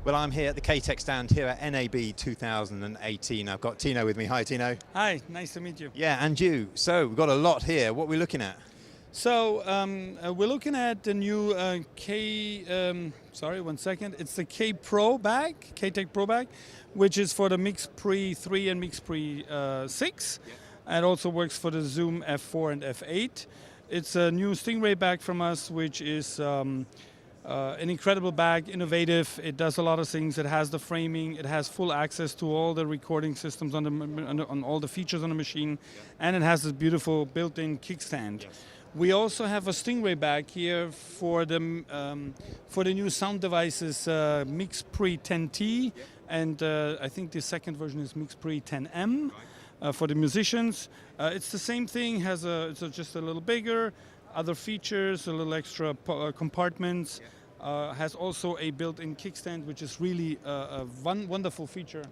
Well, I'm here at the K-Tek stand here at NAB 2018. I've got Tino with me. Hi, Tino. Hi, nice to meet you. Yeah, and you. So we've got a lot here. What are we looking at? So we're looking at the new sorry, 1 second. It's the K-Pro bag, K-Tek Pro bag, which is for the Mix Pre 3 and Mix Pre 6. Yeah. It also works for the Zoom F4 and F8. It's a new Stingray bag from us, which is an incredible bag, innovative. It does a lot of things. It has the framing. It has full access to all the recording systems on all the features on the machine, and it has this beautiful built-in kickstand. Yes. We also have a Stingray bag here for the new sound devices, Mix Pre 10T, and I think the second version is Mix Pre 10M for the musicians. It's the same thing. It's just a little bigger. Other features, a little extra compartments, has also a built-in kickstand, which is really a wonderful feature.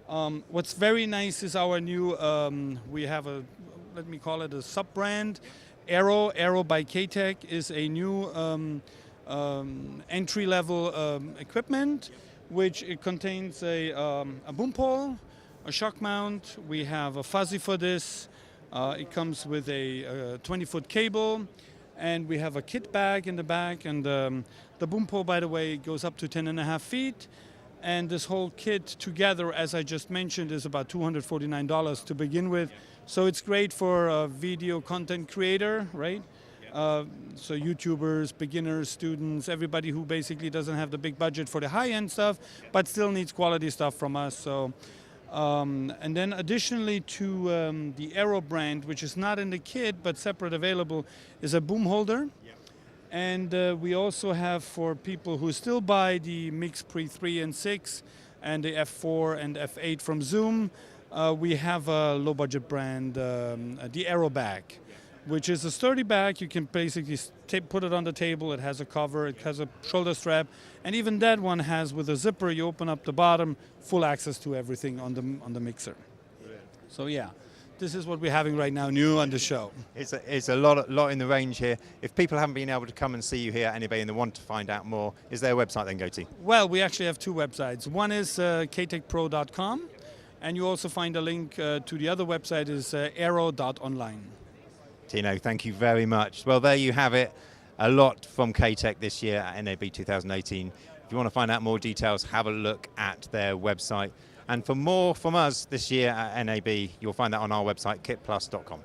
Yep. What's very nice is our new, we have let me call it a sub-brand. Airo. Airo by K-Tek is a new entry-level equipment, which it contains a boom pole, a shock mount. We have a fuzzy for this. It comes with a 20-foot cable, and we have a kit bag in the back, and the boom pole, by the way, goes up to 10.5 feet, and this whole kit together, as I just mentioned, is about $249 to begin with. So it's great for a video content creator, right? So YouTubers, beginners, students, everybody who basically doesn't have the big budget for the high-end stuff, but still needs quality stuff from us. So. And then additionally to the Airo brand, which is not in the kit but separate available, is a boom holder. Yep. And we also have, for people who still buy the Mix Pre 3 and 6 and the F4 and F8 from Zoom, we have a low budget brand, the Airo bag, which is a sturdy bag. You can basically put it on the table. It has a cover, it has a shoulder strap, and even that one has, with a zipper, you open up the bottom, full access to everything on the mixer. Brilliant. So yeah, this is what we're having right now, new on the show. It's a lot in the range here. If people haven't been able to come and see you here at NAB and they want to find out more, is there a website they can go to? Well, we actually have two websites. One is ktekpro.com, and you also find a link to the other website is airo.online. Tino, thank you very much. Well, there you have it. A lot from K-Tek this year at NAB 2018. If you want to find out more details, have a look at their website. And for more from us this year at NAB, you'll find that on our website, KITPLUS.com.